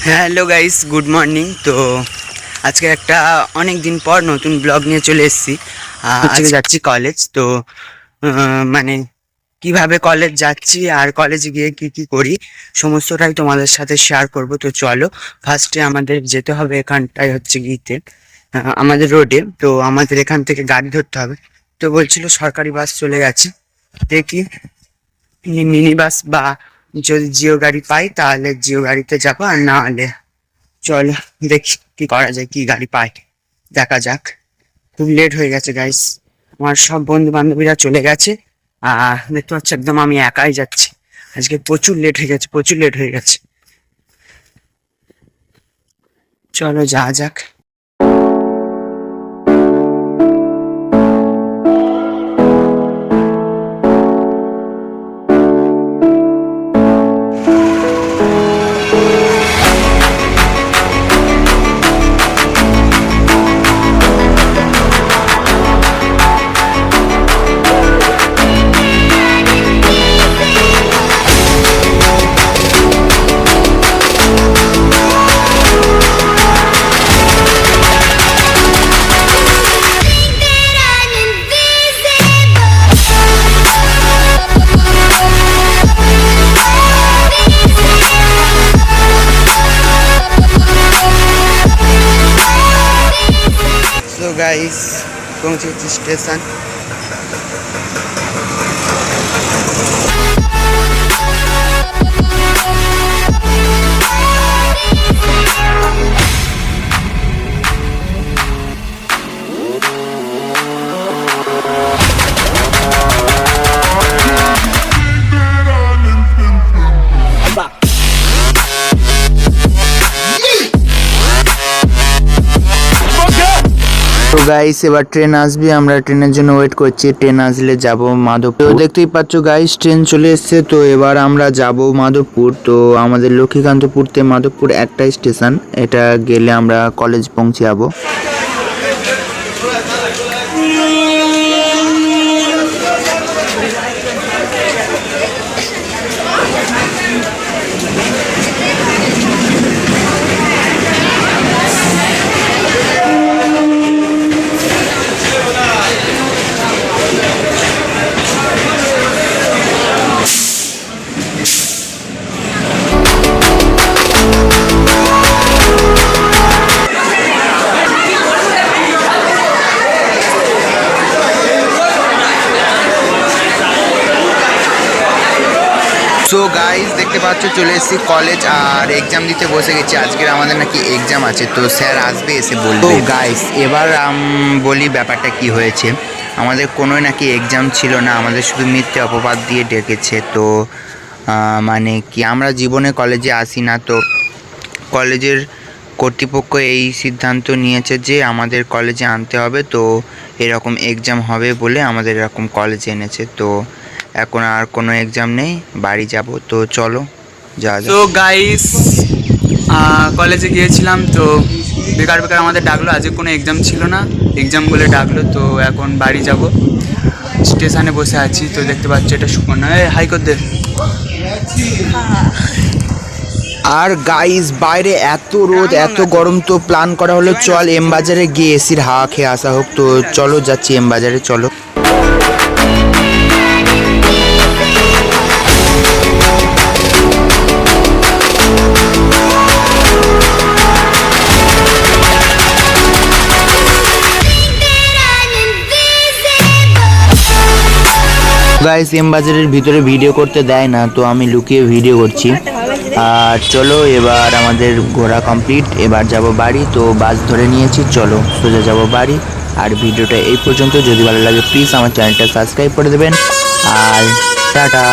Hello guys, good morning. তো আজকে একটা অনেক দিন পর নতুন ব্লগ নিয়ে চলে এসেছি। আজকে যাচ্ছি কলেজ। তো মানে কিভাবে কলেজ যাচ্ছি আর কলেজে গিয়ে কি কি করি সমস্তটাই তোমাদের সাথে শেয়ার করব। তো চলো, ফার্স্টে আমাদের যেতে হবে, এখানটায় হচ্ছে গিতে আমাদের রোডে। তো আমাদের এখান থেকে গাড়ি ধরতে হবে। তো বলছিল সরকারি বাস চলে গেছে, দেখি মিনি বাস বা যদি জিও গাড়ি পাই তাহলে জিও গাড়িতে যাবো, আর না হলে চলো দেখি কি করা যায়, কি গাড়ি পাই দেখা যাক। খুব লেট হয়ে গেছে গাইস, আমার সব বন্ধু বান্ধবীরা চলে গেছে। দেখতে পাচ্ছি একদম আমি একাই যাচ্ছি। আজকে প্রচুর লেট হয়ে গেছে, প্রচুর লেট হয়ে গেছে। চলো যা যাক। তো গাইস পৌঁছেছি স্টেশন। তো গাইস এবার ট্রেন আসবে, আমরা ট্রেনের জন্য ওয়েট করছি। ট্রেন আসলে যাব মাধবপুর। তো দেখতেই পাচ্ছ গাইস ট্রেন চলে এসেছে। তো এবার আমরা যাব মাধবপুর। তো আমাদের লক্ষ্মীকান্তপুর থেকে মাধবপুর একটাই স্টেশন, এটা গেলে আমরা কলেজ পৌঁছে যাবো। সো গাইস দেখতে পাচ্ছ চলে এসেছি কলেজ, আর এক্সাম দিতে বসে গেছি। আজকের আমাদের নাকি এক্সাম আছে, তো স্যার আসবে, এসে বলবে। তো গাইস এবার বলি ব্যাপারটা কি হয়েছে। আমাদের কোনো নাকি এক্সাম ছিল না, আমাদের শুধু মিথ্যে অপবাদ দিয়ে ডেকেছে। তো মানে কি আমরা জীবনে কলেজে আসি না, তো কলেজের কর্তৃপক্ষ এই সিদ্ধান্ত নিয়েছে যে আমাদের কলেজে আনতে হবে। তো এরকম এক্সাম হবে বলে আমাদের এরকম কলেজে এনেছে। তো এখন আর কোনো এক্সাম নেই, বাড়ি যাব। তো চলো যা যা। তো গাইস কলেজে গিয়েছিলাম, তো বেকার বেকার আমাদের ডাকলো। আজকে কোনো এক্সাম ছিল না, এক্সাম বলে ডাকলো। তো এখন বাড়ি যাব, স্টেশনে বসে আছি। তো দেখতে পাচ্ছ এটা সুকন্যা, হাই কর দে। আর গাইস বাইরে এত রোদ এত গরম, তো প্ল্যান করা হলো চল এম বাজারে গিয়ে এসির হাওয়া খেয়ে আসা হোক। তো চলো যাচ্ছি এম বাজারে, চলো। গাইস এম বাজারের ভিতরে ভিডিও করতে দেয় না, তো আমি লুকিয়ে ভিডিও করছি। আর চলো এবার আমাদের ঘোরা কমপ্লিট, এবার যাব বাড়ি। তো বাস ধরে নিয়েছি, চলো সোজা যাব বাড়ি। আর ভিডিওটা এই পর্যন্ত, যদি ভালো লাগে প্লিজ আমার চ্যানেলটা সাবস্ক্রাইব করে দেবেন। আর টাটা।